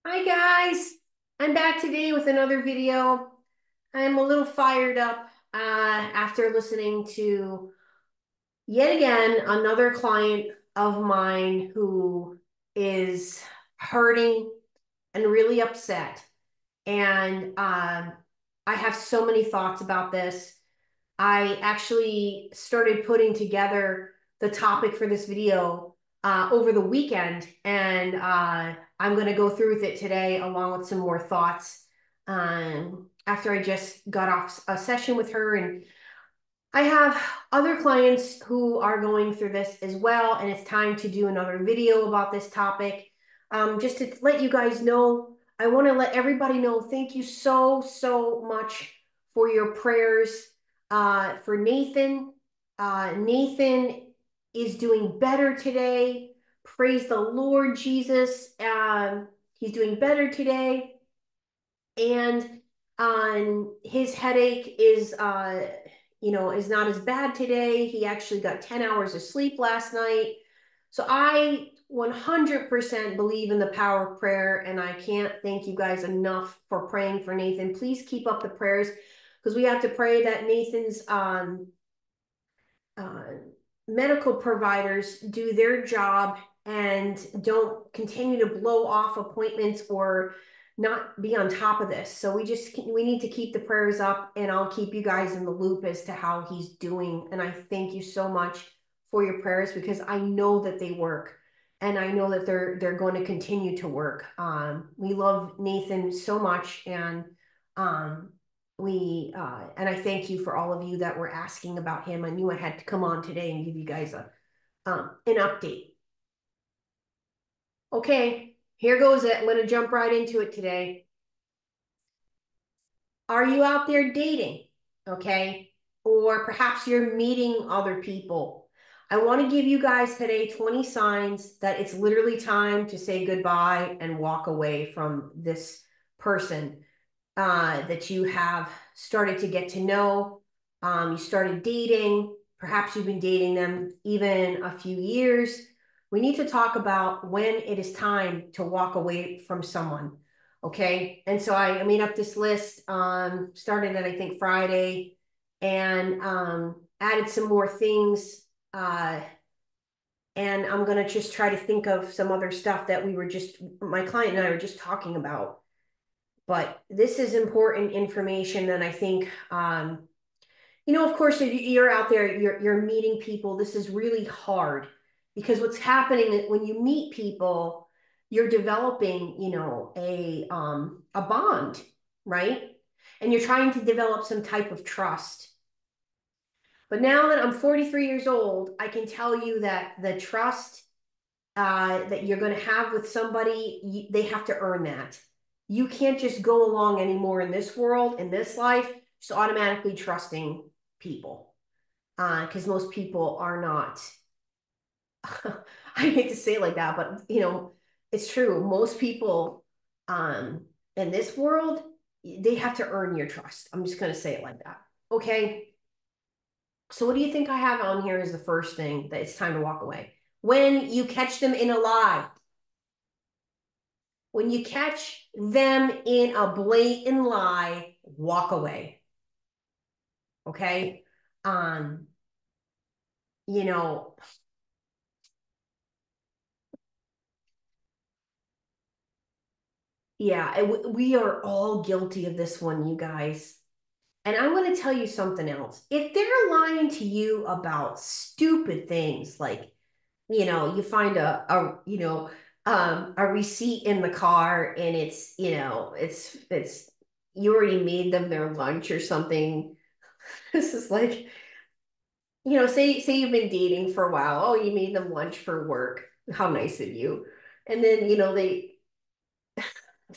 Hi guys, I'm back today with another video. I'm a little fired up after listening to yet again another client of mine who is hurting and really upset. And I have so many thoughts about this. I actually started putting together the topic for this video over the weekend, and I'm going to go through with it today along with some more thoughts after I just got off a session with her. And I have other clients who are going through this as well, and it's time to do another video about this topic. Just to let you guys know, I want to let everybody know thank you so much for your prayers for Nathan. Nathan is doing better today. Praise the Lord Jesus. He's doing better today. And his headache is not as bad today. He actually got 10 hours of sleep last night. So I 100% believe in the power of prayer, and I can't thank you guys enough for praying for Nathan. Please keep up the prayers because we have to pray that Nathan's uh, medical providers do their job and don't continue to blow off appointments or not be on top of this. So we need to keep the prayers up, and I'll keep you guys in the loop as to how he's doing. And I thank you so much for your prayers because I know that they work, and I know that they're going to continue to work. We love Nathan so much, and um, and I thank you for all of you that were asking about him. I knew I had to come on today and give you guys a an update. Okay, here goes it. I'm going to jump right into it today. Are you out there dating? Okay, or perhaps you're meeting other people. I want to give you guys today 20 signs that it's literally time to say goodbye and walk away from this person that you have started to get to know. You started dating, perhaps you've been dating them even a few years. We need to talk about when it is time to walk away from someone. Okay. And so I made up this list, started at I think Friday, and added some more things. And I'm going to just try to think of some other stuff that my client and I were just talking about. But this is important information, and I think, of course, if you're out there, you're meeting people. This is really hard because what's happening is when you meet people, you're developing, a bond, right? And you're trying to develop some type of trust. But now that I'm 43 years old, I can tell you that the trust that you're going to have with somebody, they have to earn that. You can't just go along anymore in this world, in this life, just automatically trusting people. Because most people are not, I hate to say it like that, but it's true. Most people in this world, they have to earn your trust. I'm just going to say it like that. Okay. So what do you think I have on here as the first thing that it's time to walk away? When you catch them in a lie. When you catch them in a blatant lie, walk away. Okay. Um, you know, yeah, we are all guilty of this one, you guys. And I'm going to tell you something else. If they're lying to you about stupid things like, you find a receipt in the car and it's you already made them their lunch or something. This is like, say you've been dating for a while. Oh, you made them lunch for work. How nice of you. And then,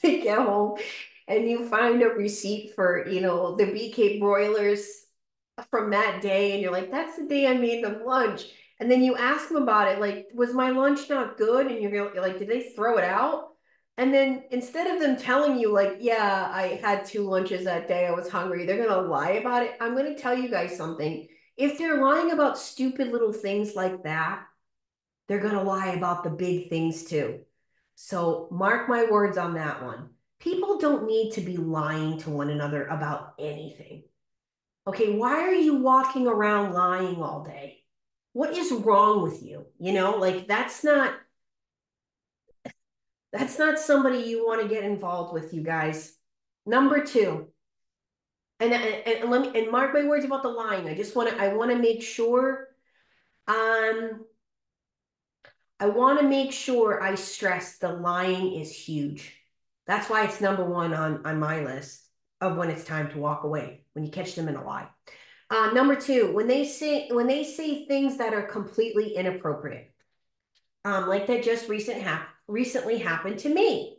they get home and you find a receipt for, the BK broilers from that day. And you're like, that's the day I made them lunch. And then you ask them about it, like, was my lunch not good? And you're like, did they throw it out? And then instead of them telling you, like, yeah, I had two lunches that day, I was hungry, they're gonna lie about it. I'm gonna tell you guys something. If they're lying about stupid little things like that, they're gonna lie about the big things too. So mark my words on that one. People don't need to be lying to one another about anything. Okay, why are you walking around lying all day? What is wrong with you? Like that's not somebody you want to get involved with, you guys. Number two, and let me and mark my words about the lying. I want to make sure um I want to make sure I stress the lying is huge. That's why it's number one on my list of when it's time to walk away, when you catch them in a lie. Number two, when they say things that are completely inappropriate, like that just recently happened to me.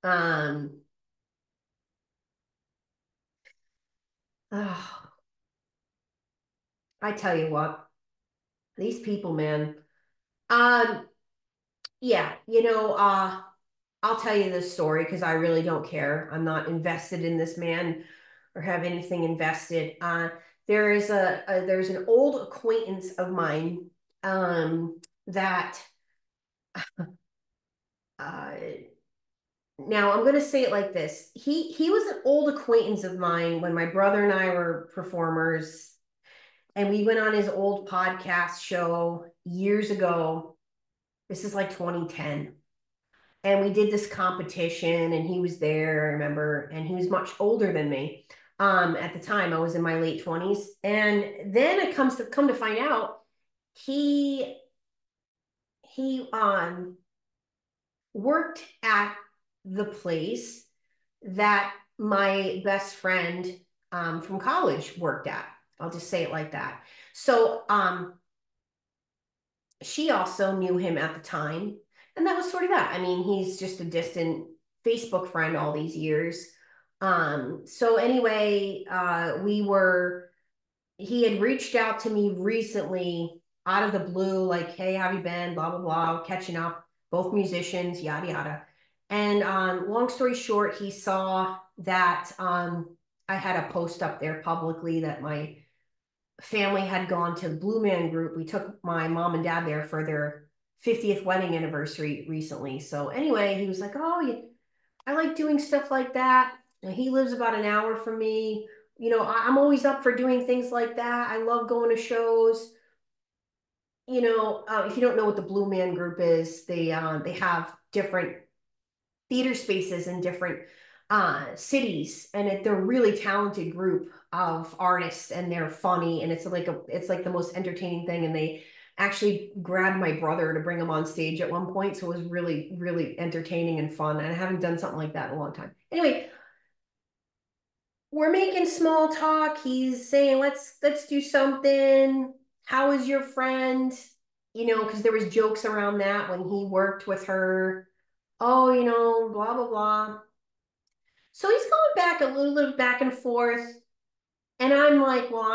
Um, oh, I tell you what, these people, man. Um, yeah, I'll tell you this story because I really don't care. I'm not invested in this man or have anything invested. There's an old acquaintance of mine that uh, now I'm going to say it like this. He was an old acquaintance of mine when my brother and I were performers, and we went on his old podcast show years ago. This is like 2010. And we did this competition and he was there, I remember, and he was much older than me. At the time, I was in my late 20s. And then it come to find out he he worked at the place that my best friend from college worked at. I'll just say it like that. So she also knew him at the time. And that was sort of that. I mean, he's just a distant Facebook friend all these years. So anyway, he had reached out to me recently out of the blue, like, hey, how have you been? Blah, blah, blah, catching up, both musicians, yada, yada. And long story short, he saw that I had a post up there publicly that my family had gone to Blue Man Group. We took my mom and dad there for their 50th wedding anniversary recently. So anyway, he was like, "Oh, I like doing stuff like that." And he lives about an hour from me. I'm always up for doing things like that. I love going to shows. If you don't know what the Blue Man Group is, they have different theater spaces in different cities, and they're a really talented group of artists, and they're funny, and it's like the most entertaining thing. And they actually grabbed my brother to bring him on stage at one point, so it was really, really entertaining and fun. And I haven't done something like that in a long time. Anyway, we're making small talk. He's saying, let's do something. How is your friend? Because there was jokes around that when he worked with her. Oh, blah blah blah. So he's going back a little bit back and forth. And I'm like, well,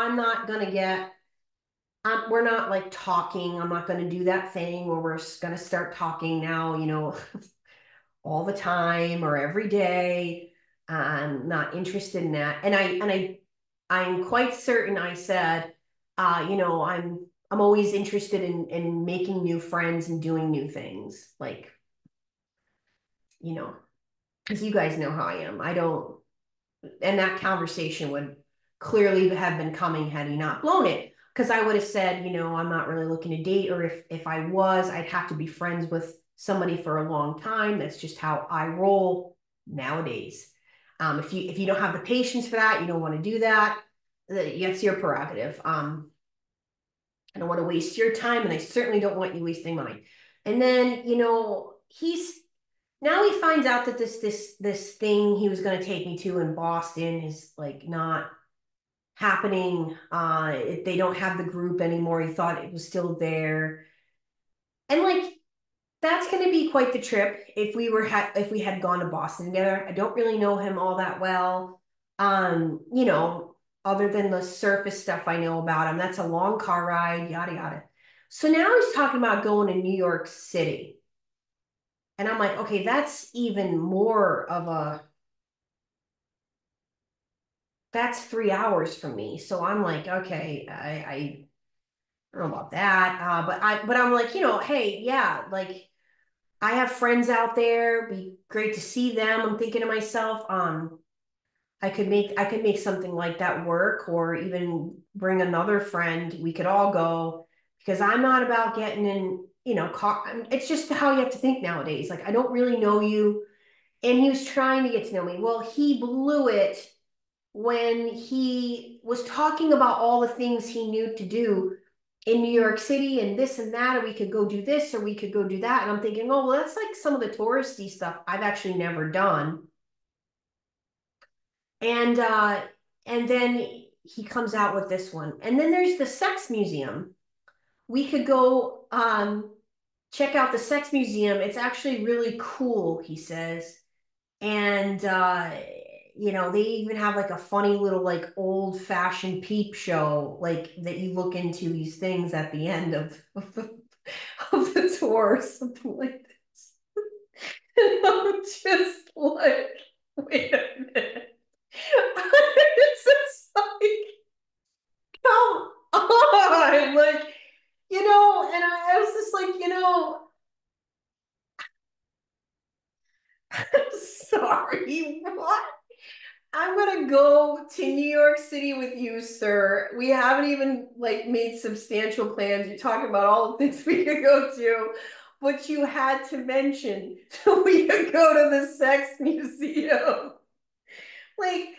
we're not like talking. I'm not going to do that thing where we're going to start talking now, all the time or every day. I'm not interested in that. I'm quite certain I said, I'm always interested in making new friends and doing new things. Like, because you guys know how I am. I don't, and that conversation would clearly have been coming had he not blown it. Because I would have said, I'm not really looking to date, or if I was, I'd have to be friends with somebody for a long time. That's just how I roll nowadays. If you don't have the patience for that, you don't want to do that. That's your prerogative. I don't want to waste your time, and I certainly don't want you wasting mine. And then, he's now he finds out that this thing he was going to take me to in Boston is like not happening. They don't have the group anymore. He thought it was still there, and like that's going to be quite the trip if we had gone to Boston together. I don't really know him all that well. Other than the surface stuff I know about him. That's a long car ride, yada yada. So now he's talking about going to New York City. And I'm like, okay, that's even more of that's 3 hours from me. So I'm like, okay, I don't know about that. But I'm like, hey, yeah, like I have friends out there. Be great to see them. I'm thinking to myself, I could make something like that work, or even bring another friend. We could all go because I'm not about getting in, it's just how you have to think nowadays. Like I don't really know you, and he was trying to get to know me. Well, he blew it when he was talking about all the things he knew to do in New York City and this and that, or we could go do this or we could go do that. And I'm thinking, oh, well, that's like some of the touristy stuff I've actually never done. And and then he comes out with this one. And then there's the sex museum. We could go check out the sex museum. It's actually really cool, he says. And they even have like a funny little like old fashioned peep show, like that you look into these things at the end of the tour or something like this. And I'm just like, wait a minute. It's just like, come on. Like, and I was just like, I'm sorry, what? I'm gonna go to New York City with you, sir. We haven't even like made substantial plans. You're talking about all the things we could go to, but you had to mention so we could go to the sex museum. Like,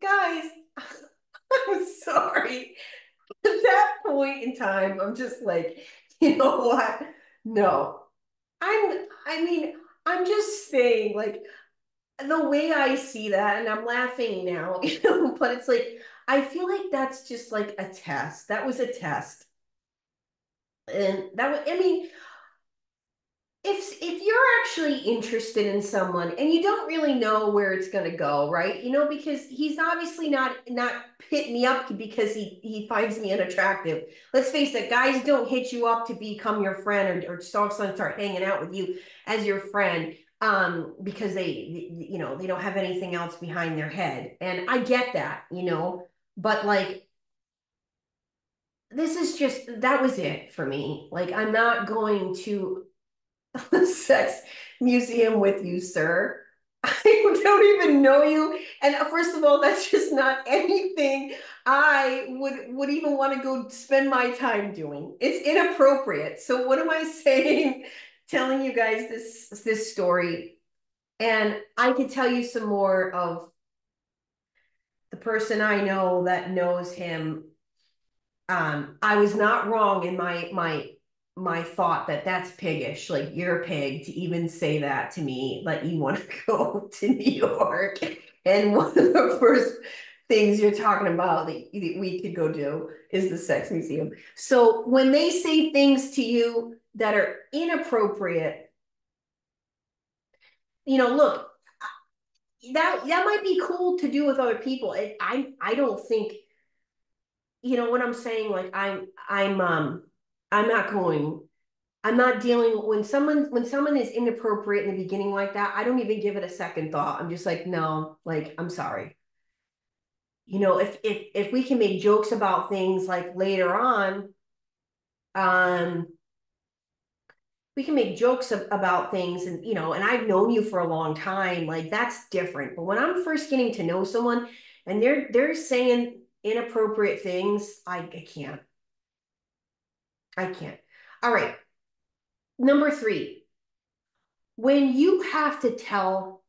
guys, I'm sorry. At that point in time, I'm just like, you know what? No. I mean, I'm just saying, like, the way I see that, and I'm laughing now, but it's like, I feel like that's just like a test. That was a test. And that was, I mean, if you're actually interested in someone and you don't really know where it's going to go, right? Because he's obviously not hit me up because he finds me unattractive. Let's face it, guys don't hit you up to become your friend, or just all of a sudden start hanging out with you as your friend because they don't have anything else behind their head. And I get that, but like this is just that was it for me. Like I'm not going to sex museum with you, sir. I don't even know you. And first of all, that's just not anything I would even want to go spend my time doing. It's inappropriate. So what am I saying? Telling you guys this story. And I could tell you some more of the person I know that knows him. I was not wrong in my thought that that's piggish. Like you're a pig to even say that to me. Like you want to go to New York, and one of the first things you're talking about that we could go do is the sex museum. So when they say things to you that are inappropriate, look, that might be cool to do with other people. I don't think what I'm saying. Like I'm not going. I'm not dealing when someone is inappropriate in the beginning like that. I don't even give it a second thought. I'm just like, no, like I'm sorry. If we can make jokes about things like later on, um, we can make jokes about things, and and I've known you for a long time, like that's different. But when I'm first getting to know someone and they're saying inappropriate things, I can't. I can't. All right. Number three, when you have to tell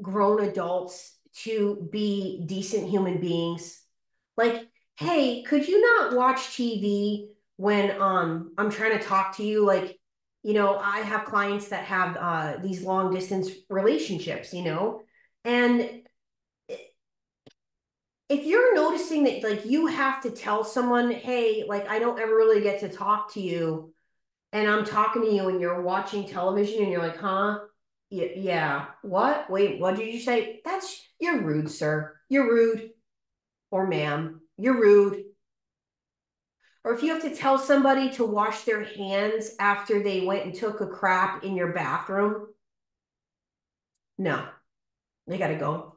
grown adults to be decent human beings. Like, hey, could you not watch TV when I'm trying to talk to you? Like, I have clients that have these long distance relationships, and if you're noticing that like you have to tell someone, hey, like I don't ever really get to talk to you, and I'm talking to you and you're watching television and you're like, huh? Yeah, yeah. What? Wait, what did you say? You're rude, sir. You're rude. Or ma'am, you're rude. Or if you have to tell somebody to wash their hands after they went and took a crap in your bathroom, no, they gotta go.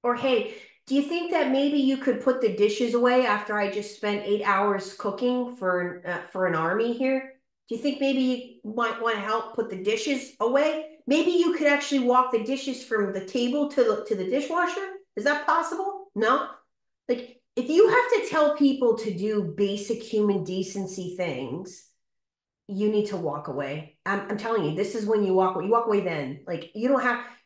Or hey, do you think that maybe you could put the dishes away after I just spent 8 hours cooking for an army here? Do you think maybe you might want to help put the dishes away? Maybe you could actually walk the dishes from the table to the dishwasher. Is that possible? No? Like, if you have to tell people to do basic human decency things, you need to walk away. I'm telling you, this is when you walk away. You walk away then. Like, you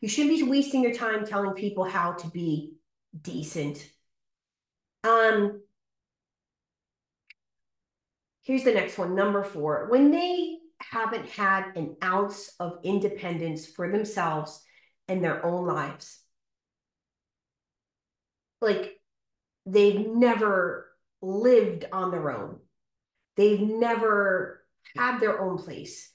shouldn't be wasting your time telling people how to be decent. Um, Here's the next one, number 4. When they haven't had an ounce of independence for themselves and their own lives, like they've never lived on their own. They've never had their own place.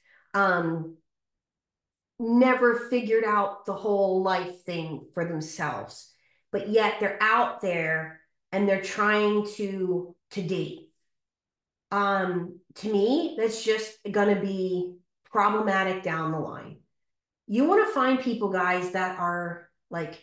Never figured out the whole life thing for themselves. But yet they're out there and they're trying to date. To me, that's just gonna be problematic down the line. You want to find people, guys, that are like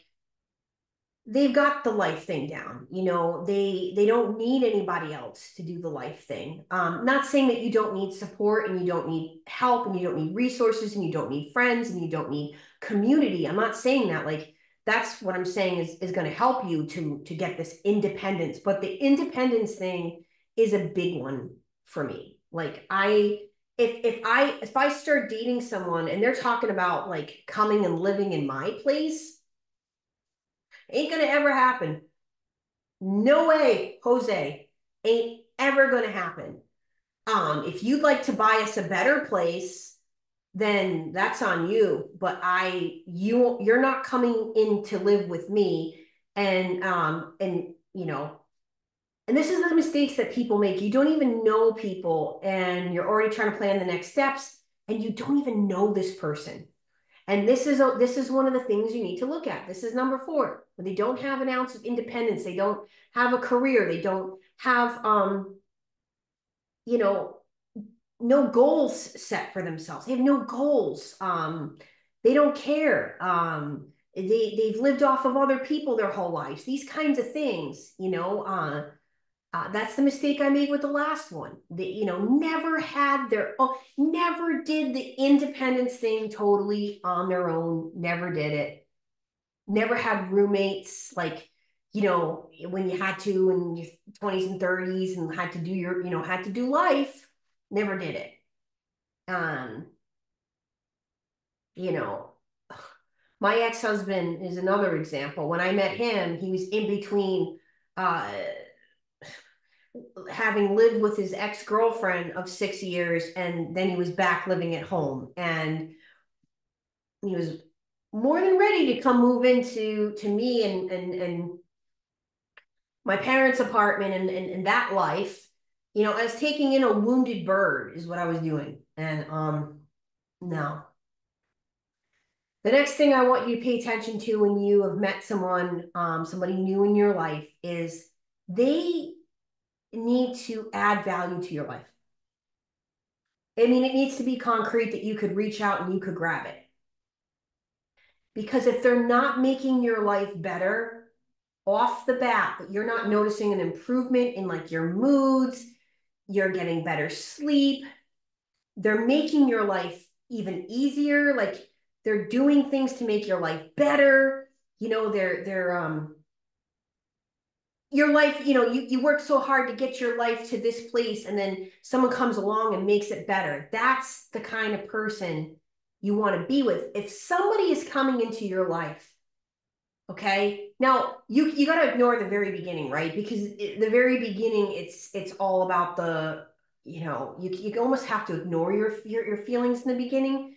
they've got the life thing down. They don't need anybody else to do the life thing. Not saying that you don't need support and you don't need help and you don't need resources and you don't need friends and you don't need community. I'm not saying that. Like, that's what I'm saying is going to help you to get this independence. But the independence thing is a big one for me. Like, if I start dating someone and they're talking about like coming and living in my place, ain't gonna ever happen. No way, Jose. Ain't ever gonna happen. If you'd like to buy us a better place, then that's on you. But you're not coming in to live with me. And and this is the mistakes that people make. You don't even know people, and you're already trying to plan the next steps, and you don't even know this person. And this is one of the things you need to look at. This is number 4. When they don't have an ounce of independence, they don't have a career, they don't have you know, no goals set for themselves. They have no goals. They don't care. They've lived off of other people their whole lives. These kinds of things, that's the mistake I made with the last one. They, never had never did the independence thing totally on their own. Never did it. Never had roommates like, when you had to in your 20s and 30s and had to do had to do life. Never did it. Um, you know, my ex-husband is another example. When I met him, he was in between having lived with his ex-girlfriend of 6 years, and then he was back living at home, and he was more than ready to come move into me and my parents' apartment and that life. I was taking in a wounded bird is what I was doing. And no. The next thing I want you to pay attention to when you have met someone, somebody new in your life, is they need to add value to your life. I mean, it needs to be concrete that you could reach out and you could grab it. Because if they're not making your life better off the bat, that you're not noticing an improvement in like your moods, you're getting better sleep, they're making your life even easier, like they're doing things to make your life better. They're your life, you work so hard to get your life to this place, and then someone comes along and makes it better. That's the kind of person you want to be with. If somebody is coming into your life, okay, now you got to ignore the very beginning, right? Because the very beginning, it's all about you almost have to ignore your feelings in the beginning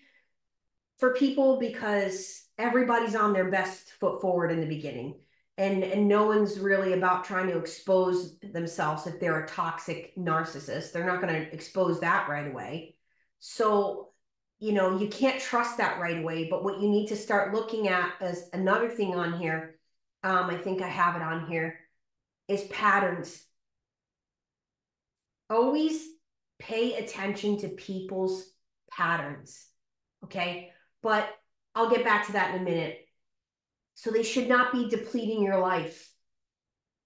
for people, because everybody's on their best foot forward in the beginning, and no one's really about trying to expose themselves. If they're a toxic narcissist, they're not going to expose that right away. So you can't trust that right away. But what you need to start looking at as another thing on here, I think I have it on here, is patterns. Always pay attention to people's patterns, okay? But I'll get back to that in a minute. So they should not be depleting your life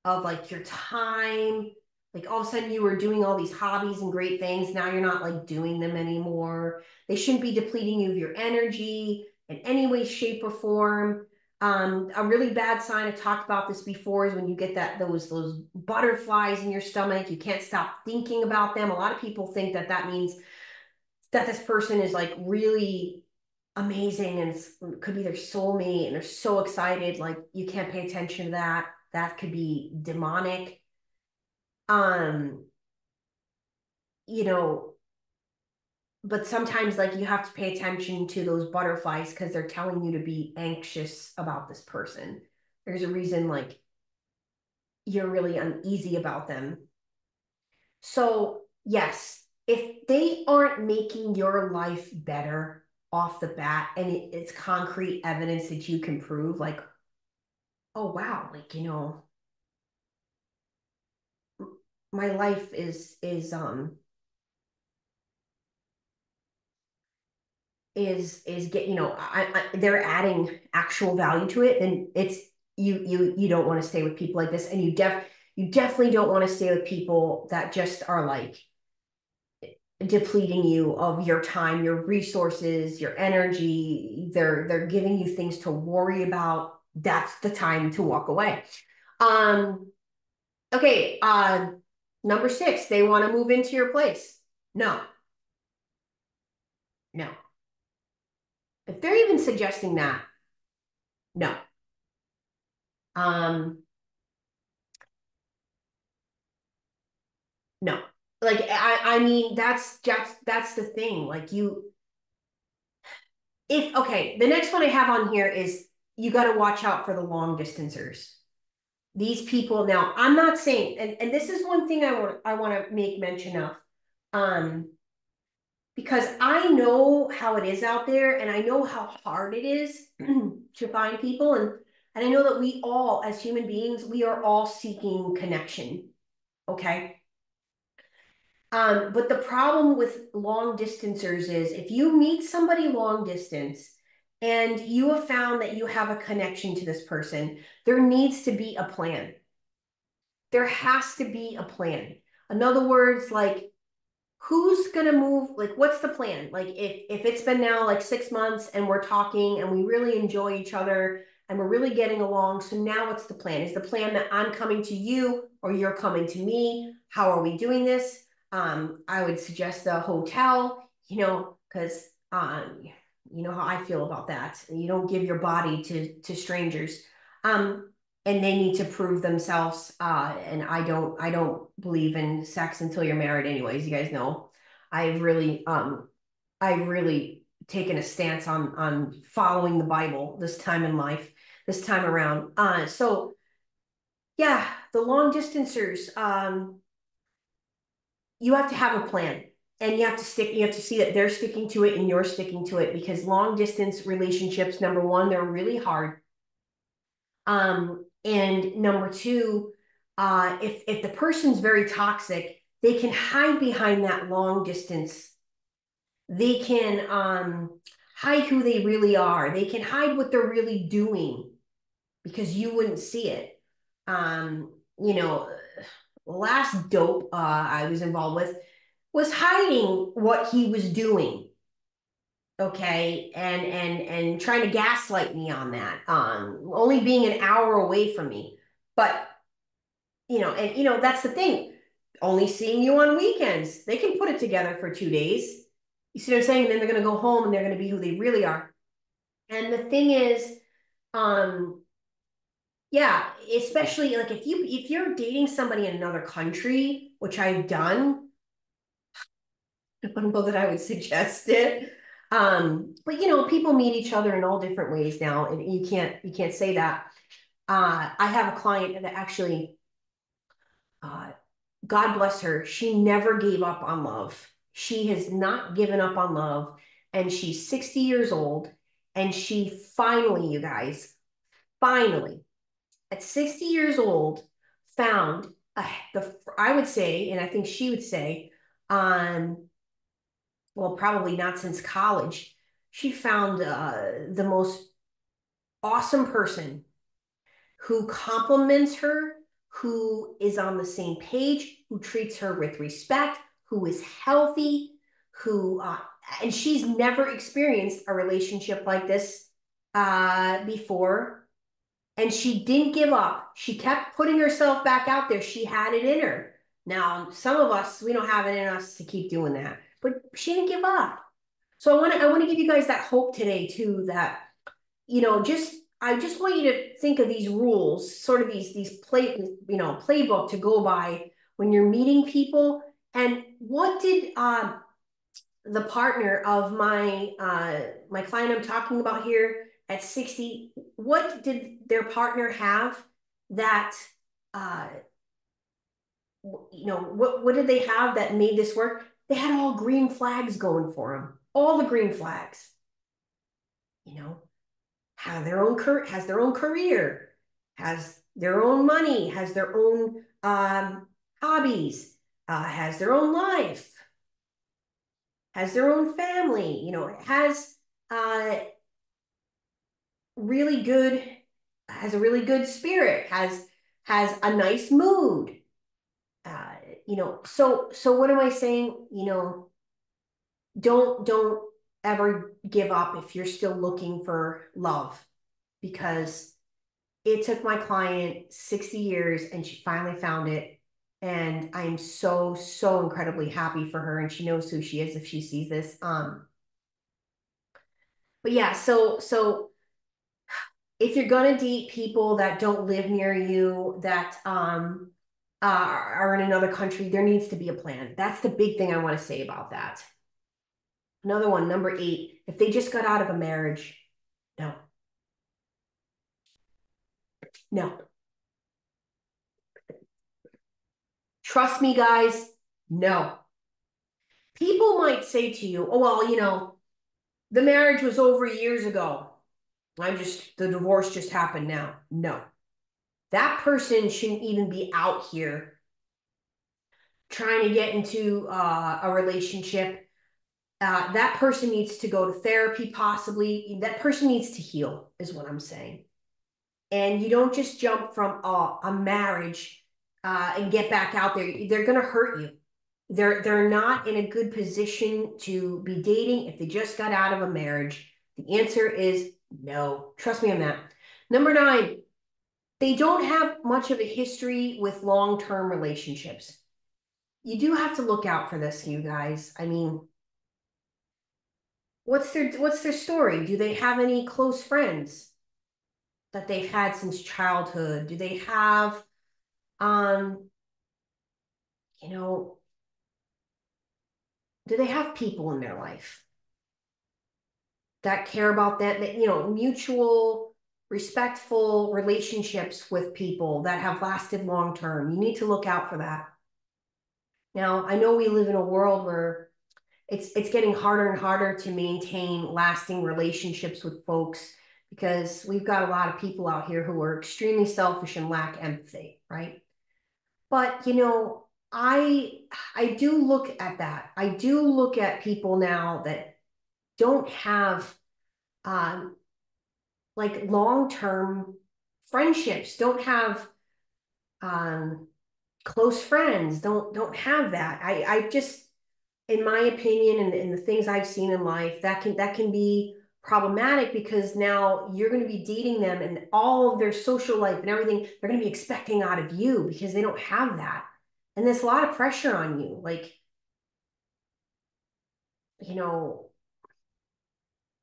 of like your time, Like all of a sudden you were doing all these hobbies and great things. Now you're not like doing them anymore. They shouldn't be depleting you of your energy in any way, shape, or form. A really bad sign, I talked about this before, is when you get those butterflies in your stomach. You can't stop thinking about them. A lot of people think that that means that this person is like really amazing and could be their soulmate and they're so excited. Like you can't pay attention to that. That could be demonic. Um, you know, but sometimes like you have to pay attention to those butterflies because they're telling you to be anxious about this person. There's a reason like you're really uneasy about them. So, yes, if they aren't making your life better off the bat and it's concrete evidence that you can prove, like, oh, wow, like, my life is get they're adding actual value to it, then it's you don't want to stay with people like this, and you definitely don't want to stay with people that just are like depleting you of your time, your resources, your energy. They're giving you things to worry about. That's the time to walk away. Um, okay, number 6, they want to move into your place. No, no. If they're even suggesting that, no. Um, no. Like I mean that's the thing. Like you if okay, the next one I have on here is you got to watch out for the long distancers. These people now, I'm not saying, and this is one thing I want to make mention of. Um, because I know how it is out there and I know how hard it is to find people and I know that we all as human beings, we are all seeking connection. Okay. But the problem with long distancers is if you meet somebody long distance and you have found that you have a connection to this person, there needs to be a plan. There has to be a plan. In other words, like who's gonna move, like what's the plan? Like if it's been now like 6 months and we're talking and we really enjoy each other and we're really getting along, so now what's the plan? Is the plan that I'm coming to you or you're coming to me? How are we doing this? I would suggest a hotel, because you know how I feel about that. You don't give your body to strangers. And they need to prove themselves. And I don't believe in sex until you're married anyways. You guys know. I've really taken a stance on following the Bible this time in life, this time around. So yeah, the long distancers, you have to have a plan. And you have to see that they're sticking to it and you're sticking to it, because long distance relationships, number one, they're really hard. And number two, if the person's very toxic, they can hide behind that long distance. They can hide who they really are. They can hide what they're really doing because you wouldn't see it. Um, you know, last dope I was involved with was hiding what he was doing. Okay, and trying to gaslight me on that, only being an hour away from me. But that's the thing. Only seeing you on weekends. They can put it together for 2 days. You see what I'm saying? And then they're gonna go home and they're gonna be who they really are. And the thing is, um, yeah, especially like if you're dating somebody in another country, which I've done, I don't know that I would suggest it. But people meet each other in all different ways now, and you can't say that. I have a client that actually, uh, God bless her, she never gave up on love. She has not given up on love, and she's 60 years old, and she finally, you guys, finally, at 60 years old, found I would say, and I think she would say, well, probably not since college, she found the most awesome person who compliments her, who is on the same page, who treats her with respect, who is healthy, who, and she's never experienced a relationship like this before. And she didn't give up. She kept putting herself back out there. She had it in her. Now, some of us, we don't have it in us to keep doing that, but she didn't give up. So I want to give you guys that hope today too, that, I just want you to think of these rules, sort of playbook to go by when you're meeting people. And what did the partner of my client I'm talking about here at 60, what did their partner have that what did they have that made this work? They had all green flags going for them, all the green flags. Has their own career, has their own money, has their own hobbies, has their own life, has their own family, has uh, really good, has a really good spirit, has a nice mood. So what am I saying? Don't ever give up if you're still looking for love, because it took my client 60 years and she finally found it. And I'm so, so incredibly happy for her. And she knows who she is if she sees this. But yeah, so if you're gonna date people that don't live near you, that are in another country, there needs to be a plan. That's the big thing I want to say about that. Another one, number 8, if they just got out of a marriage, no. No. Trust me, guys, no. People might say to you, oh, well, the marriage was over years ago. The divorce just happened now. No. That person shouldn't even be out here trying to get into a relationship. That person needs to go to therapy, possibly. That person needs to heal, is what I'm saying. And you don't just jump from a marriage and get back out there. They're going to hurt you. They're not in a good position to be dating if they just got out of a marriage. The answer is no. Trust me on that. Number 9, they don't have much of a history with long-term relationships. You do have to look out for this, you guys. I mean, what's their story? Do they have any close friends that they've had since childhood? Do they have you know, do they have people in their life that care about that, mutual, respectful relationships with people that have lasted long term? You need to look out for that. Now, I know we live in a world where it's getting harder and harder to maintain lasting relationships with folks, because we've got a lot of people out here who are extremely selfish and lack empathy, right? But I do look at that. I do look at people now that don't have like long-term friendships, don't have close friends, don't have that. I just, in my opinion, and the things I've seen in life, that can be problematic, because now you're going to be dating them and all of their social life and everything they're going to be expecting out of you, because they don't have that. And there's a lot of pressure on you. Like,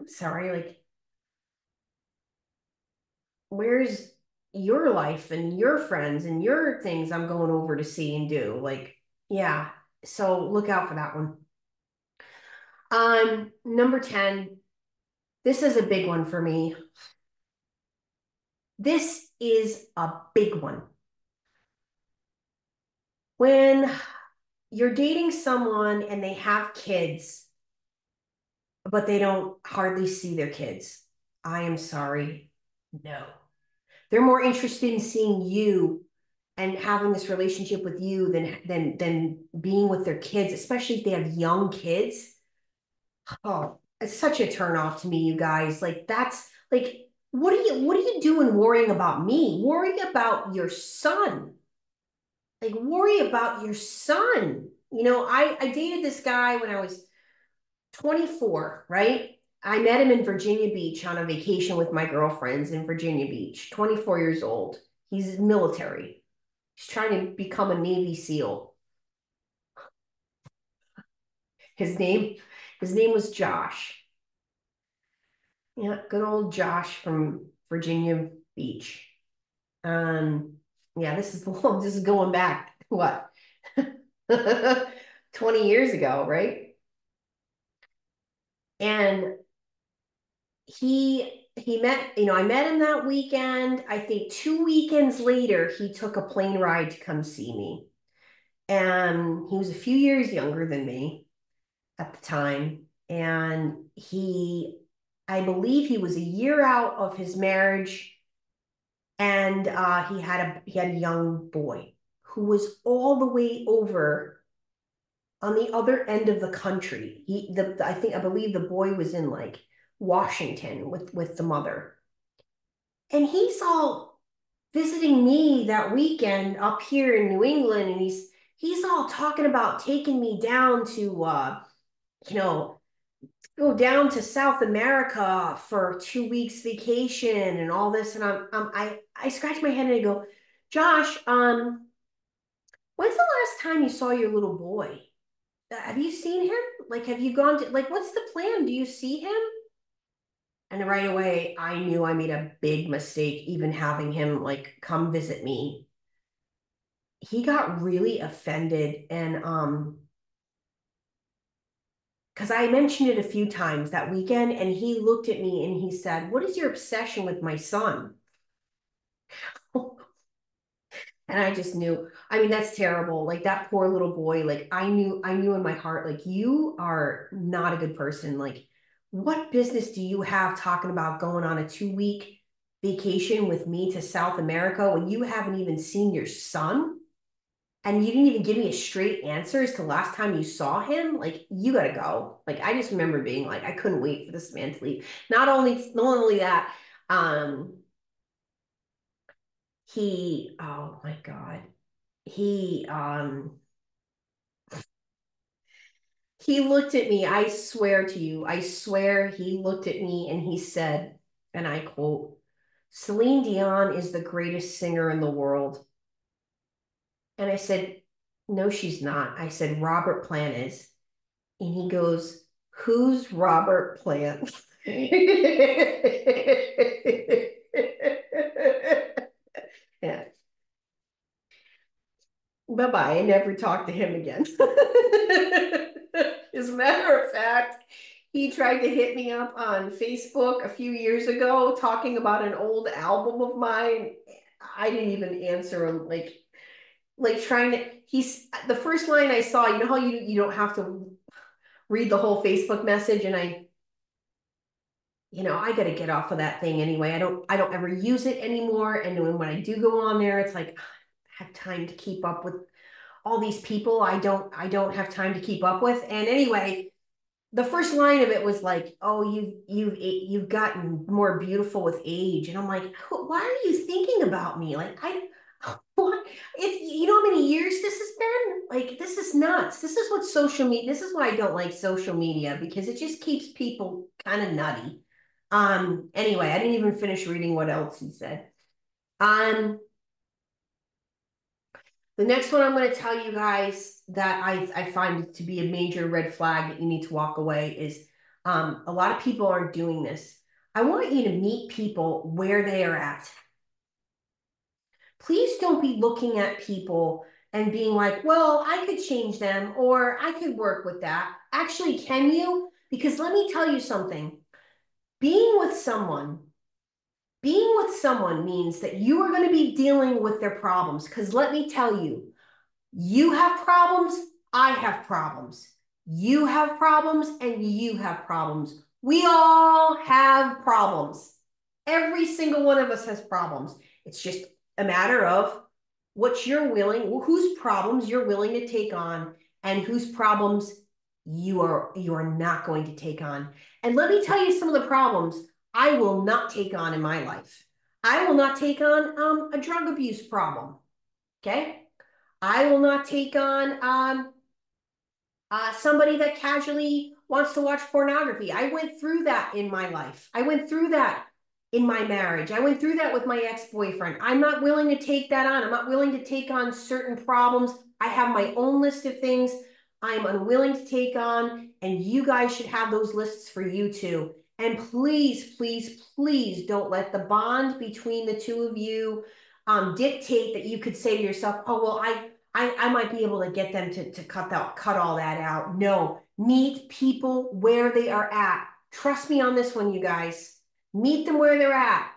sorry, like, where's your life and your friends and your things I'm going over to see and do? Like, yeah. So look out for that one. Number 10, this is a big one for me. This is a big one. When you're dating someone and they have kids, but they don't hardly see their kids, I am sorry. No. They're more interested in seeing you and having this relationship with you than being with their kids, especially if they have young kids. Oh, it's such a turn off to me, you guys. Like, that's like, what are you doing worrying about me? Worry about your son. like worry about your son. You know, I dated this guy when I was 24, right? I met him in Virginia Beach on a vacation with my girlfriends in Virginia Beach, 24 years old. He's military. He's trying to become a Navy SEAL. His name, his name was Josh. Yeah, good old Josh from Virginia Beach. Yeah, this is this is going back what 20 years ago, right? And he met, I met him that weekend. I think 2 weekends later, he took a plane ride to come see me. And he was a few years younger than me at the time. And I believe he was a year out of his marriage. And he had a young boy who was all the way over on the other end of the country. I believe the boy was in like Washington with the mother. And he's all visiting me that weekend up here in New England, and he's all talking about taking me down to you know, go down to South America for 2 weeks vacation and all this. And I scratch my head and I go, Josh, when's the last time you saw your little boy? Have you seen him? Like, have you gone to, like, what's the plan? Do you see him? And right away, I knew I made a big mistake, even having him like come visit me. He got really offended, and because I mentioned it a few times that weekend, and he looked at me and he said, "What is your obsession with my son?" And I just knew, I mean, that's terrible. Like that poor little boy, like I knew in my heart, like you are not a good person. Like, what business do you have talking about going on a 2 week vacation with me to South America when you haven't even seen your son? And you didn't even give me a straight answer as to last time you saw him. Like, you gotta go. Like, I just remember being like, I couldn't wait for this man to leave. Not only that, um, oh my God he he looked at me. I swear to you, I swear he looked at me and he said, and I quote, Celine Dion is the greatest singer in the world. And I said, no, she's not. I said, Robert Plant is. And he goes, who's Robert Plant? Yeah. Bye-bye. I never talked to him again. As a matter of fact, he tried to hit me up on Facebook a few years ago talking about an old album of mine. I didn't even answer him. Like trying to, he's the first line I saw, you know how you don't have to read the whole Facebook message, and I got to get off of that thing anyway. I don't ever use it anymore. And when I do go on there, it's like I have time to keep up with all these people I don't have time to keep up with. And anyway, the first line of it was like, "Oh, you've gotten more beautiful with age," and I'm like, "Why are you thinking about me? Like what? It's how many years this has been? Like this is nuts. This is what social media. This is why I don't like social media because it just keeps people kind of nutty." Anyway, I didn't even finish reading what else he said. Um, the next one I'm going to tell you guys that I find to be a major red flag that you need to walk away is a lot of people aren't doing this. I want you to meet people where they are at. Please don't be looking at people and being like, well, I could change them or I could work with that. Actually, can you? Because let me tell you something. Being with someone Being with someone means that you are going to be dealing with their problems. Because let me tell you, you have problems, I have problems. You have problems, and you have problems. We all have problems. Every single one of us has problems. It's just a matter of whose problems you're willing to take on, and whose problems you are not going to take on. And let me tell you some of the problems I will not take on in my life. I will not take on a drug abuse problem. Okay. I will not take on somebody that casually wants to watch pornography. I went through that in my life. I went through that in my marriage. I went through that with my ex-boyfriend. I'm not willing to take that on. I'm not willing to take on certain problems. I have my own list of things I'm unwilling to take on, and you guys should have those lists for you too. And please, please, please don't let the bond between the two of you dictate that you could say to yourself, oh, well, I might be able to get them to cut all that out. No, meet people where they are at. Trust me on this one, you guys. Meet them where they're at.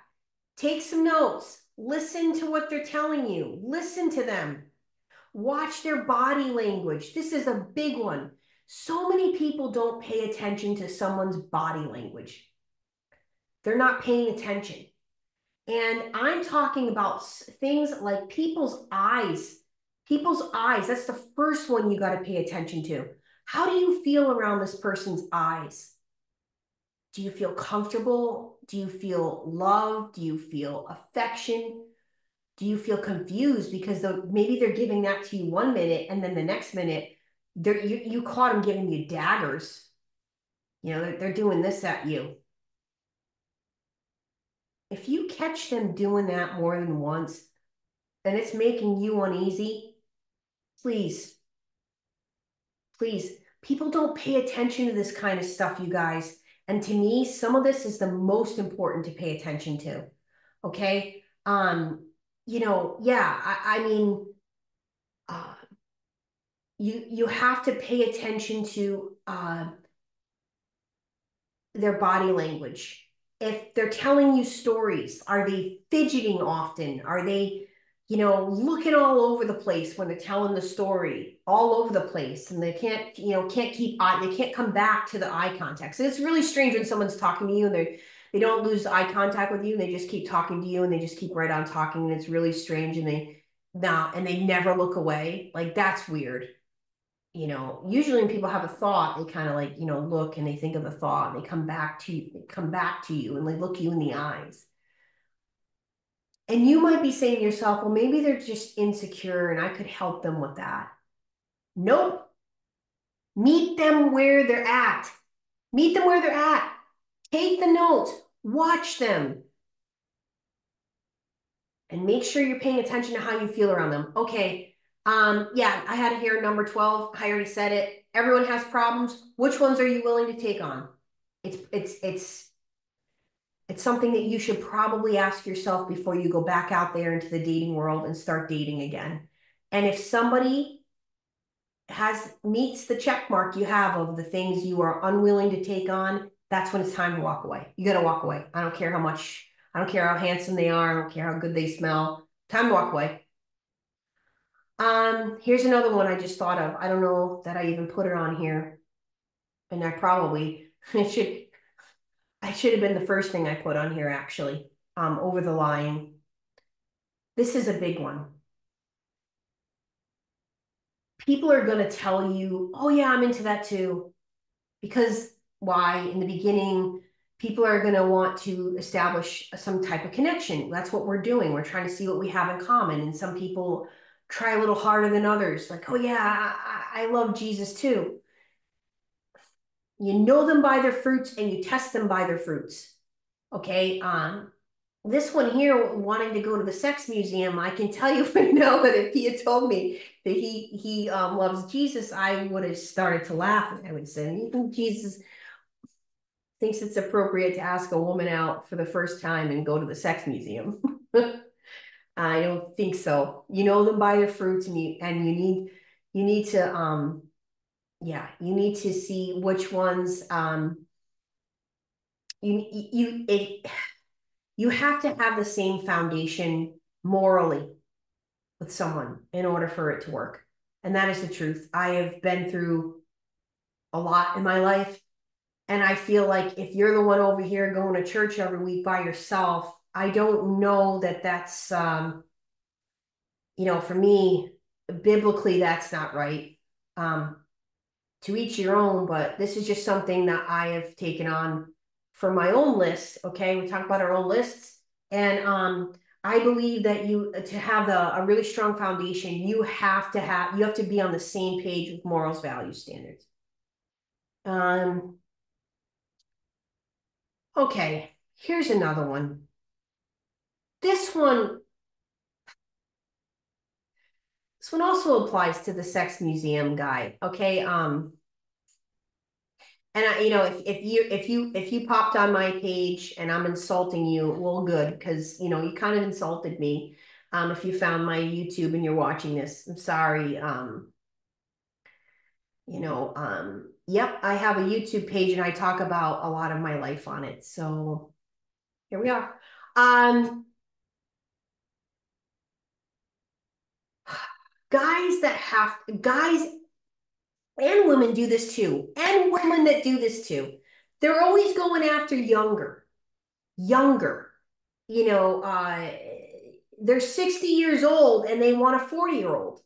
Take some notes. Listen to what they're telling you. Listen to them. Watch their body language. This is a big one. So many people don't pay attention to someone's body language. They're not paying attention. And I'm talking about things like people's eyes. People's eyes, that's the first one you got to pay attention to. How do you feel around this person's eyes? Do you feel comfortable? Do you feel love? Do you feel affection? Do you feel confused because maybe they're giving that to you 1 minute and then the next minute you caught them giving you daggers. You know, they're doing this at you. If you catch them doing that more than once and it's making you uneasy, please, please, people don't pay attention to this kind of stuff, you guys. And to me, some of this is the most important to pay attention to. Okay. You know, yeah, I mean, you have to pay attention to their body language. If they're telling you stories, are they fidgeting often? Are they, you know, looking all over the place when they're telling the story, all over the place, and they can't, you know, they can't come back to the eye contact. So it's really strange when someone's talking to you and they don't lose eye contact with you, and they just keep talking to you, and they just keep right on talking, and it's really strange, and they never look away. Like, that's weird. You know, usually when people have a thought, they kind of like, you know, look and they think of the thought and they come back to you and they look you in the eyes. And you might be saying to yourself, well, maybe they're just insecure and I could help them with that. Nope. Meet them where they're at. Meet them where they're at. Take the notes. Watch them. And make sure you're paying attention to how you feel around them. Okay. Yeah, I had it here, number 12. I already said it. Everyone has problems. Which ones are you willing to take on? It's something that you should probably ask yourself before you go back out there into the dating world and start dating again. And if somebody meets the check mark you have of the things you are unwilling to take on, that's when it's time to walk away. You got to walk away. I don't care how handsome they are. I don't care how good they smell. Time to walk away. Here's another one I just thought of. I don't know that I even put it on here. And I probably I should have been the first thing I put on here, actually. Over the lying. This is a big one. People are going to tell you, oh yeah, I'm into that too. Because why? In the beginning, people are going to want to establish some type of connection. That's what we're doing. We're trying to see what we have in common. And some people try a little harder than others. Like, oh yeah, I love Jesus too. You know them by their fruits and you test them by their fruits. Okay. This one here, wanting to go to the sex museum, I can tell you right now that if he had told me that he loves Jesus, I would have started to laugh. And I would say, you think Jesus thinks it's appropriate to ask a woman out for the first time and go to the sex museum? I don't think so. You know them by their fruits, and you need to yeah, you need to see which ones you have to have the same foundation morally with someone in order for it to work. And that is the truth. I have been through a lot in my life. And I feel like if you're the one over here going to church every week by yourself, I don't know that that's, you know, for me, biblically, that's not right. To each your own, but this is just something that I have taken on for my own list. Okay. We talk about our own lists. And I believe that to have a really strong foundation, you have to be on the same page with morals, values, standards. Okay, here's another one. This one, this one also applies to the sex museum guy. Okay, and if you popped on my page and I'm insulting you, well, good, because you kind of insulted me. If you found my YouTube and you're watching this, I'm sorry. Yep, I have a YouTube page and I talk about a lot of my life on it. So here we are. Guys and women do this too, and women that do this too. They're always going after younger. You know, they're 60 years old and they want a 40-year-old.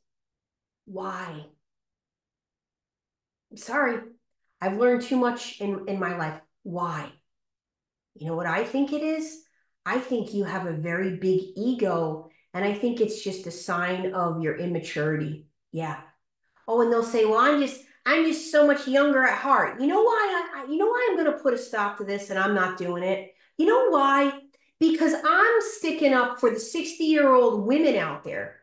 Why? I'm sorry. I've learned too much in my life. Why? You know what I think it is? I think you have a very big ego, and I think it's just a sign of your immaturity. Yeah. Oh, and they'll say, "Well, I'm just so much younger at heart." You know why? You know why I'm going to put a stop to this, and I'm not doing it. You know why? Because I'm sticking up for the 60-year-old women out there.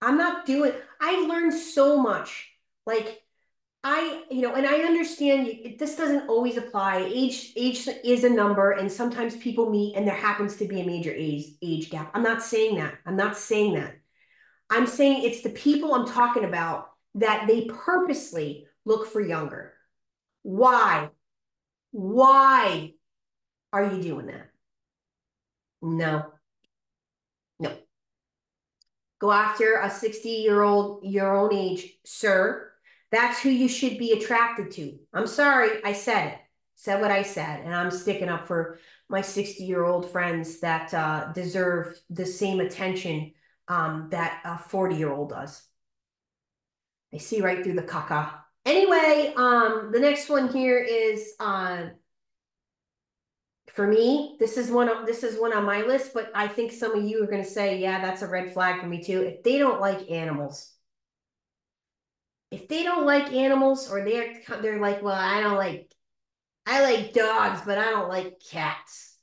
I'm not doing. I've learned so much. Like and I understand this doesn't always apply. Age is a number, and sometimes people meet, and there happens to be a major age gap. I'm not saying that. I'm not saying that. I'm saying it's the people I'm talking about that they purposely look for younger. Why? Why are you doing that? No, no. Go after a 60-year-old your own age, sir. That's who you should be attracted to. I'm sorry, I said it. Said what I said, and I'm sticking up for my 60-year-old friends that deserve the same attention that a 40-year-old does. They see right through the caca. Anyway, the next one here is for me, this is one on my list, but I think some of you are going to say, yeah, that's a red flag for me too. If they don't like animals, or they're like, well, I like dogs, but I don't like cats.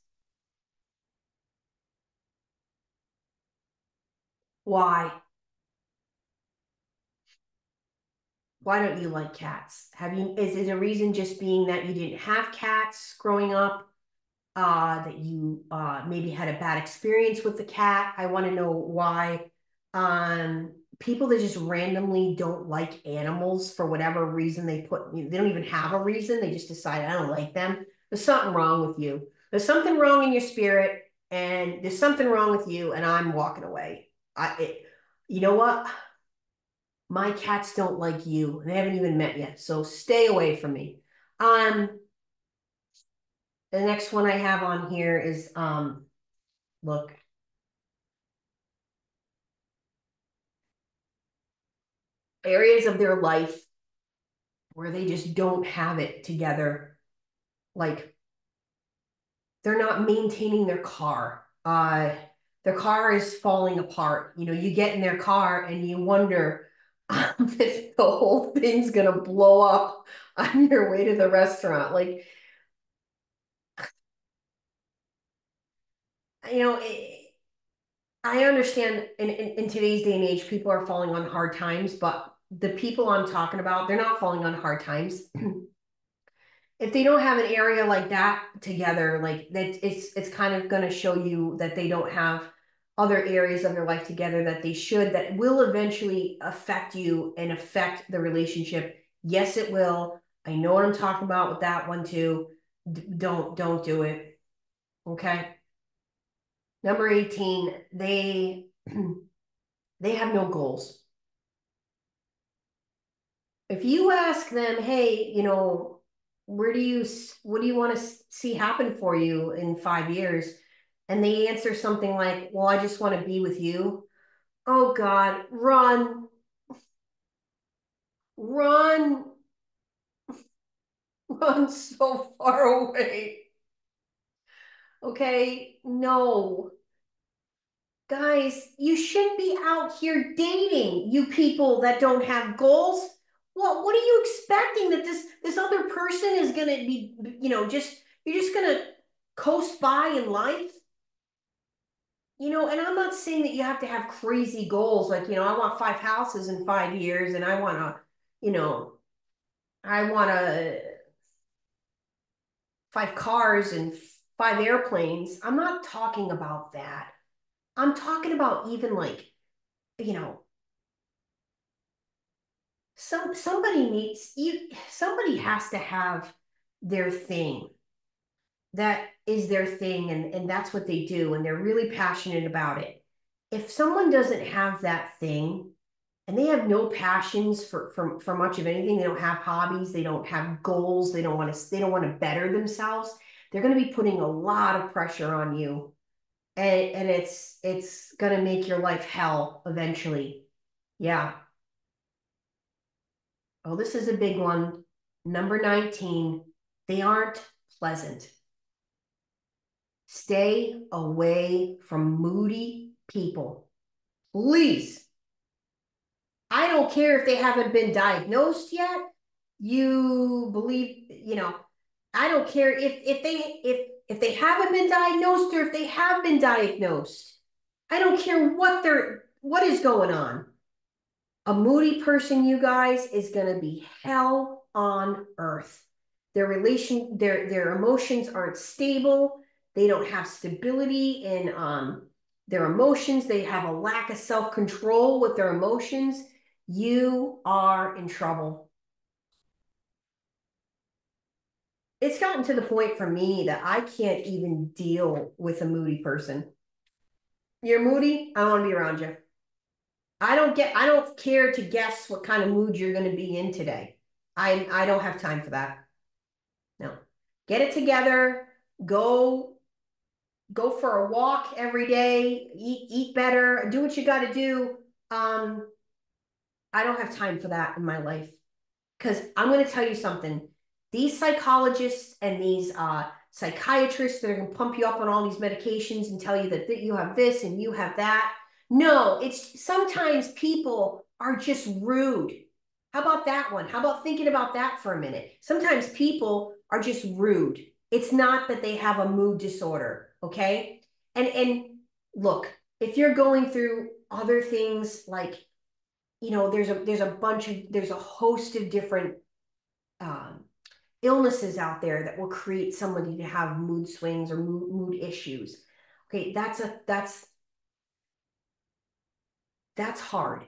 Why? Why don't you like cats? Is it a reason just being that you didn't have cats growing up? That you maybe had a bad experience with the cat. I want to know why. People that just randomly don't like animals for whatever reason they don't even have a reason. They just decide, I don't like them. There's something wrong with you. There's something wrong in your spirit, and there's something wrong with you, and I'm walking away. You know what? My cats don't like you. They haven't even met yet, so stay away from me. Um, the next one I have on here is look, areas of their life where they just don't have it together. Like they're not maintaining their car. Their car is falling apart. You get in their car and you wonder if the whole thing's gonna blow up on your way to the restaurant. Like, you know, I understand in today's day and age, people are falling on hard times, but the people I'm talking about, they're not falling on hard times. If they don't have an area like that together, like that, it's kind of going to show you that they don't have other areas of their life together that they should, that will eventually affect you and affect the relationship. Yes, it will. I know what I'm talking about with that one too. Don't do it. Okay. Number 18, they have no goals. If you ask them, hey, what do you want to see happen for you in 5 years? And they answer something like, well, I just want to be with you. Oh God, run, run so far away. Okay, no. Guys, you shouldn't be out here dating, you people that don't have goals. What are you expecting that this other person is gonna be, just you're just gonna coast by in life? And I'm not saying that you have to have crazy goals like, I want 5 houses in 5 years and you know, I want 5 cars and 5 airplanes. I'm not talking about that. I'm talking about even like, you know, somebody has to have their thing that is their thing, and that's what they do, and they're really passionate about it. If someone doesn't have that thing and they have no passions for much of anything, they don't have hobbies, they don't have goals, they don't want to better themselves, they're going to be putting a lot of pressure on you, and it's going to make your life hell eventually. Yeah. Oh, this is a big one. Number 19, they aren't pleasant. Stay away from moody people. Please. I don't care if they haven't been diagnosed yet. You believe, I don't care if they haven't been diagnosed or if they have been diagnosed. I don't care what is going on. A moody person, you guys, is going to be hell on earth. Their emotions aren't stable. They don't have stability in their emotions. They have a lack of self-control with their emotions. You are in trouble. It's gotten to the point for me that I can't even deal with a moody person. You're moody, I don't want to be around you. I don't care to guess what kind of mood you're going to be in today. I don't have time for that. No. Get it together. Go for a walk every day. Eat better. Do what you got to do. I don't have time for that in my life. Because I'm going to tell you something. These psychologists and these psychiatrists that are going to pump you up on all these medications and tell you that you have this and you have that. No, it's sometimes people are just rude. How about that one? How about thinking about that for a minute? Sometimes people are just rude. It's not that they have a mood disorder, okay? And look, if you're going through other things like, there's a host of different um, illnesses out there that will create somebody to have mood swings or mood issues. Okay, that's hard,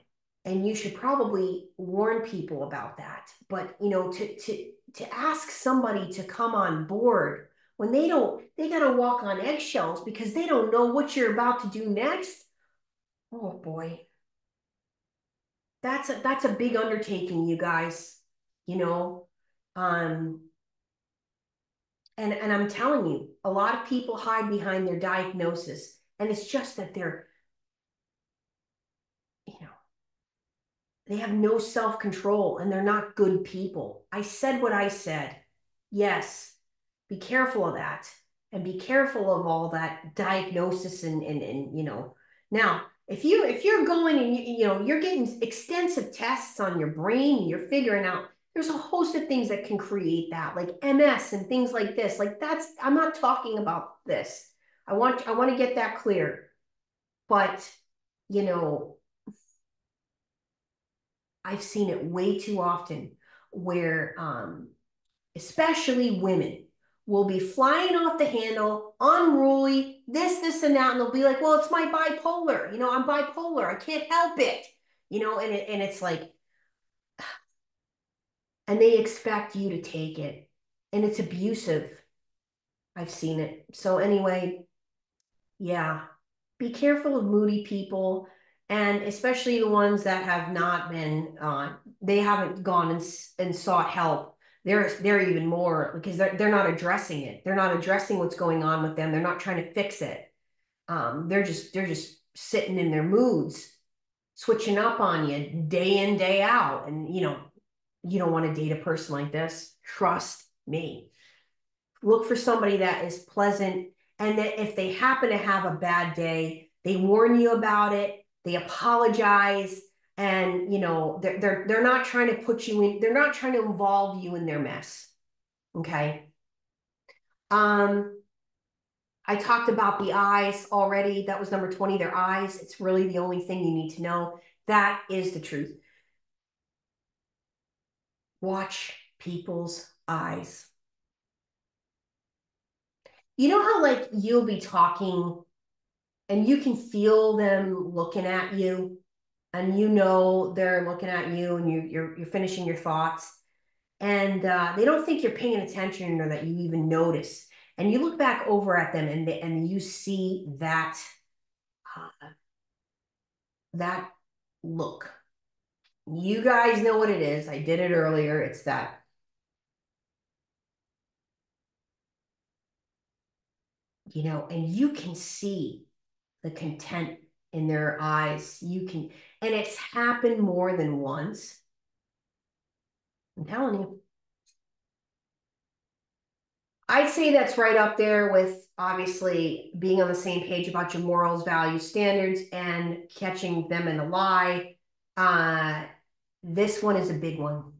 and you should probably warn people about that. But to ask somebody to come on board when they got to walk on eggshells because they don't know what you're about to do next. Oh boy, that's a big undertaking, you guys. You know, um, and I'm telling you, a lot of people hide behind their diagnosis, and it's just that you know, they have no self-control and they're not good people. I said what I said. Yes, be careful of that, and be careful of all that diagnosis and. Now, if you're going and you're getting extensive tests on your brain and you're figuring out there's a host of things that can create that, like MS and things like this. Like I'm not talking about this. I want to get that clear. But, you know, I've seen it way too often where especially women will be flying off the handle, unruly, this, and that, and they'll be like, well, it's my bipolar. I'm bipolar. I can't help it. And it's like, and they expect you to take it. And it's abusive. I've seen it. So anyway, yeah, be careful of moody people, and especially the ones that have not been, they haven't gone and sought help. They're even more because they're not addressing it. They're not addressing what's going on with them. They're not trying to fix it. They're just sitting in their moods, switching up on you day in, day out. And you don't want to date a person like this. Trust me. Look for somebody that is pleasant, and that if they happen to have a bad day, They warn you about it. They apologize. And, you know, they're not trying to put you in, they're not trying to involve you in their mess. Okay. I talked about the eyes already. That was number 20, their eyes. It's really the only thing you need to know. That is the truth. Watch people's eyes. You know how like you'll be talking and you can feel them looking at you, and you know they're looking at you, and you're finishing your thoughts, and they don't think you're paying attention or that you even notice. And you look back over at them, and you see that look. You guys know what it is. I did it earlier. It's that, you know, and you can see the content in their eyes. You can, and it's happened more than once. I'm telling you. I'd say that's right up there with obviously being on the same page about your morals, values, standards, and catching them in a lie. Uh, this one is a big one,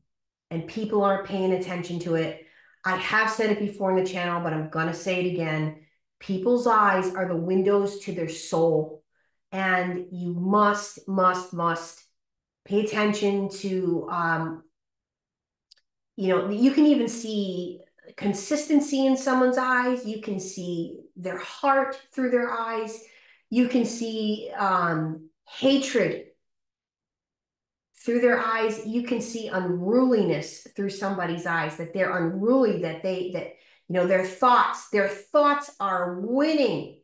and people aren't paying attention to it. I have said it before in the channel, but I'm going to say it again. People's eyes are the windows to their soul, and you must pay attention to, you know, you can even see consistency in someone's eyes. You can see their heart through their eyes. You can see hatred through their eyes. You can see unruliness through somebody's eyes, that they're unruly, that you know, their thoughts are winning,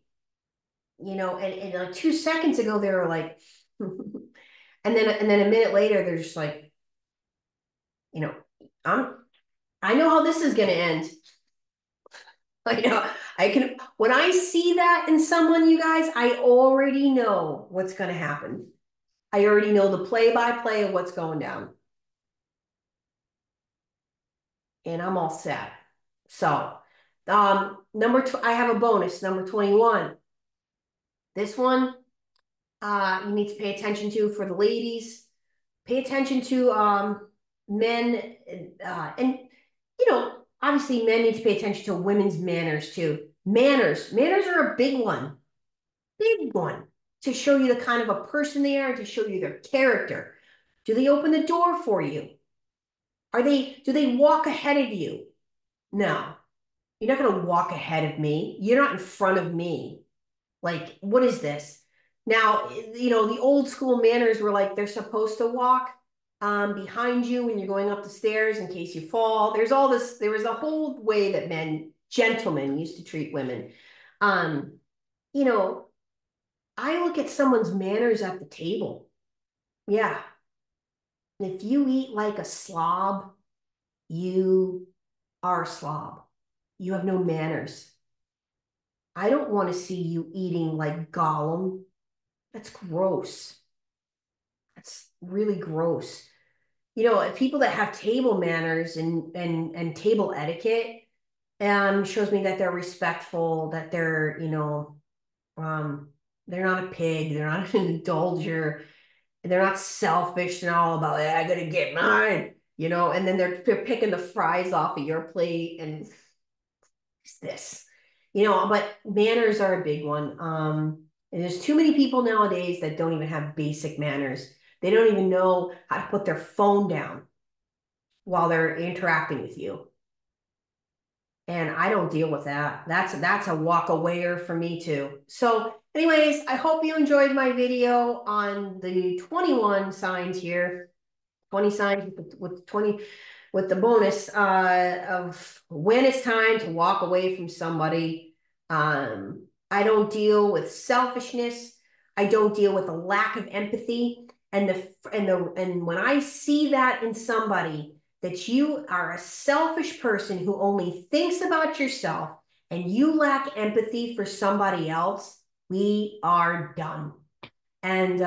you know, and like 2 seconds ago, they were like, and then a minute later, they're just like, you know, I know how this is going to end. I know when I see that in someone, you guys, I already know what's going to happen. I already know the play-by-play of what's going down. And I'm all set. So, I have a bonus, number 21. This one, you need to pay attention to for the ladies. Pay attention to men, and you know, obviously men need to pay attention to women's manners too. Manners are a big one, to show you the kind of a person they are, to show you their character. Do they open the door for you? Do they walk ahead of you? No, you're not going to walk ahead of me. You're not in front of me. Like, what is this? Now, you know, the old school manners were like they're supposed to walk behind you when you're going up the stairs in case you fall. There was a whole way that gentlemen used to treat women. You know, I look at someone's manners at the table. Yeah. If you eat like a slob, you are a slob. You have no manners. I don't want to see you eating like Gollum. That's gross. That's really gross. You know, people that have table manners and table etiquette shows me that they're respectful, that they're, you know, they're not a pig, they're not an indulger, they're not selfish and all about it. I gotta get mine, you know, and then they're picking the fries off of your plate and this, you know, but manners are a big one. And there's too many people nowadays that don't even have basic manners. They don't even know how to put their phone down while they're interacting with you. And I don't deal with that. That's a walk awayer for me too. So anyways, I hope you enjoyed my video on the 21 signs here. 20 signs with 20 with the bonus of when it's time to walk away from somebody. I don't deal with selfishness. I don't deal with a lack of empathy. And when I see that in somebody, that you are a selfish person who only thinks about yourself and you lack empathy for somebody else, we are done. And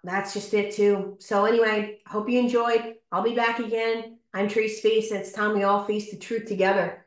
that's just it too. So anyway, I hope you enjoyed. I'll be back again. I'm Trace Face, and it's time we all face the truth together.